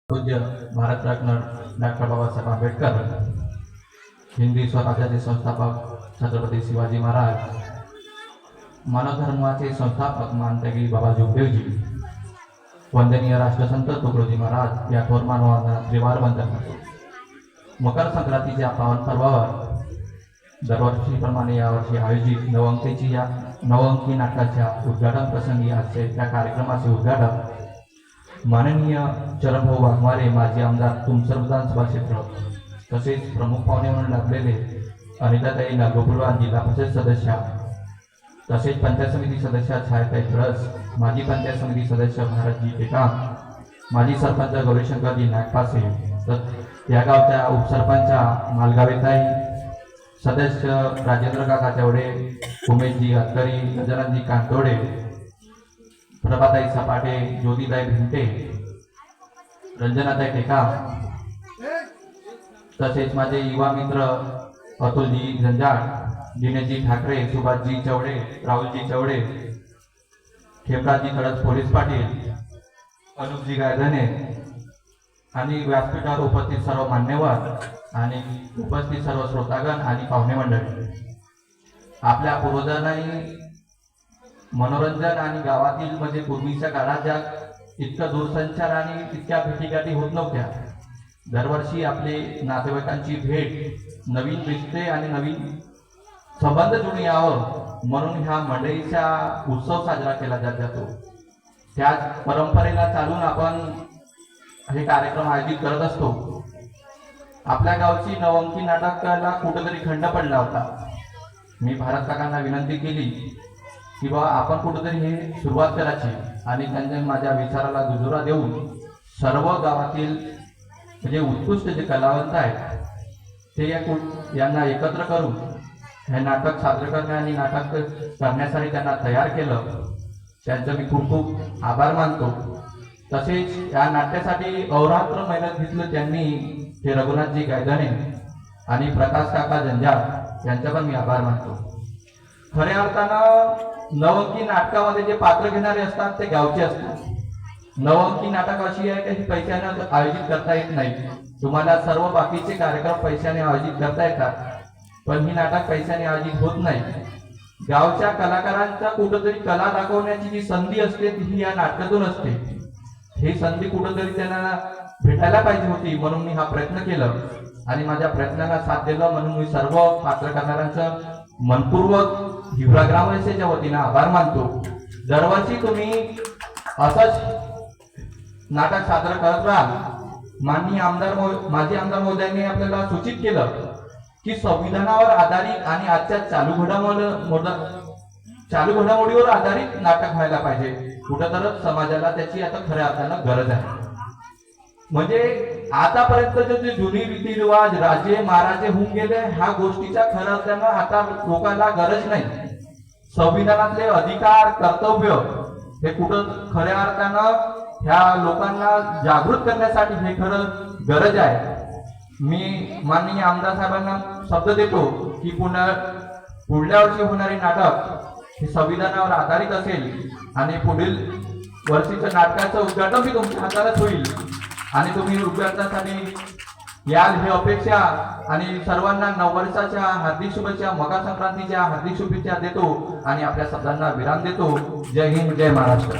पूज्य भारतरत्न डॉक्टर बाबासाहेब आंबेडकर, हिंदी स्वराज्याचे संस्थापक छत्रपती शिवाजी महाराज, मानवधर्माचे संस्थापक मानतेगी बाबा जोगदेवजी, वंदनीय राष्ट्रसंत तुकडोजी महाराज या थोर मानवांना त्रिवार वंदन करतो। मकर संक्रांतीच्या पावन पर्वावर दरवर्षीप्रमाणे यावर्षी आयोजित नवअंकी नाटकाच्या उद्घाटन प्रसंगी आजचे त्या कार्यक्रमाचे उद्घाटन माननीय चरणभाऊ वाघमारे, माजी आमदार तुमसर विधानसभा क्षेत्र, तसेच प्रमुख पाहुणे म्हणून लाभलेले अनिताताई नागोपूरवार, जिल्हा परिषद सदस्य, तसेच पंचायत समिती सदस्य छायाताई तुळस, माजी पंचायत समिती सदस्य भारतजी टेकाम, माजी सरपंच गौरीशंकरजी नागपासे, या गावच्या उपसरपंच मालगावेताई, सदस्य राजेंद्र काका तेवडे, उमेशजी अत्तरी, गजाननजी कांतोडे, प्रभाताई सपाटे, ज्योतिताई भिंटे, रंजनाताई टेकाम, तसेच माझे युवा मित्र अतुलजी झंजाळ, दिनेशजी ठाकरे, सुभाषजी चवडे, राहुलजी चवडे, खेमराजजी खडस, पोलीस पाटील, अनुपजी गायधने आणि व्यासपीठावर उपस्थित सर्व मान्यवर आणि उपस्थित सर्व श्रोतागण आणि पाहुणे मंडळी, आपल्या पूर्वजांनी मनोरंजन आणि गावातील म्हणजे पूर्वीच्या काळात ज्या इतका दूरसंचार आणि तितक्या भेटीगाठी होत नव्हत्या, दरवर्षी आपले नातेवाईकांची भेट, नवीन रिश्ते आणि नवीन संबंध जुळून यावं म्हणून ह्या मंडळीचा उत्सव साजरा केला जातो। त्याच परंपरेला चालून आपण हे कार्यक्रम आयोजित करत असतो। आपल्या गावची नवअंकी नाटकाला कुठेतरी खंड पडला होता। मी भारत काकांना विनंती केली की बाबा आपण कुठेतरी हे सुरुवात करायची आणि त्यांनी माझ्या विचाराला दुजोरा देऊन सर्व गावातील म्हणजे उत्कृष्ट जे कलावंत आहेत ते यांना एकत्र करून हे नाटक सादर करणे आणि नाटक करण्यासाठी त्यांना तयार केलं। त्यांचं मी खूप खूप आभार मानतो। तसेच या नाट्यासाठी अहोरात्र मेहनत घेतली त्यांनी, ते रघुनाथजी गायधने आणि प्रकाश काका जंजाळ यांचा पण मी आभार मानतो। खऱ्या अर्थानं नवअंकी नाटकामध्ये जे पात्र घेणारे असतात ते गावचे असतात। नवअंकी नाटक अशी आहे की पैशाने आयोजित करता येत नाही। तुम्हाला सर्व बाकीचे कार्यक्रम पैशाने आयोजित करता येतात, पण ही नाटक पैशाने आयोजित होत नाही। गावच्या कलाकारांचा कुठेतरी कला दाखवण्याची जी संधी असते ती या नाटकातून असते। ही संधी कुठेतरी त्यांना भेटायला पाहिजे होती, म्हणून मी हा प्रयत्न केला आणि माझ्या प्रयत्नाला साथ दिला म्हणून मी सर्व पात्र करणाऱ्यांचं मनपूर्वक हिवरा ग्रामपंचायतीच्या वतीने आभार मानतो। दरवर्षी तुम्ही असंच नाटक सादर करत राहा। माननीय माजी आमदार महोदयांनी आपल्याला सूचित केलं की संविधानावर आधारित आणि आजच्या चालू घडामोडीवर आधारित नाटक व्हायला पाहिजे। कुठेतरी समाजाला त्याची आता खऱ्या अर्थानं गरज आहे। म्हणजे आतापर्यंत जे जुनी रीतिरिवाज राजे महाराजे होऊन गेले ह्या गोष्टीच्या खऱ्या अर्थानं आता लोकांना गरज नाही। संविधानातले अधिकार कर्तव्य हे कुठं खऱ्या अर्थानं ह्या लोकांना जागृत करण्यासाठी हे खरं गरज आहे। मी माननीय आमदार साहेबांना शब्द देतो की पुढल्या वर्षी होणारे नाटक हे संविधानावर आधारित असेल आणि पुढील वर्षीचं नाटकाचं उद्घाटन भी तुमच्या हातातच होईल आणि तुम्ही उद्घाटनासाठी याल ही अपेक्षा आणि सर्वांना नववर्षाच्या हार्दिक शुभेच्छा, मकर संक्रांतीच्या हार्दिक शुभेच्छा देतो आणि आपल्या शब्दांना विराम देतो। जय हिंद, जय महाराष्ट्र।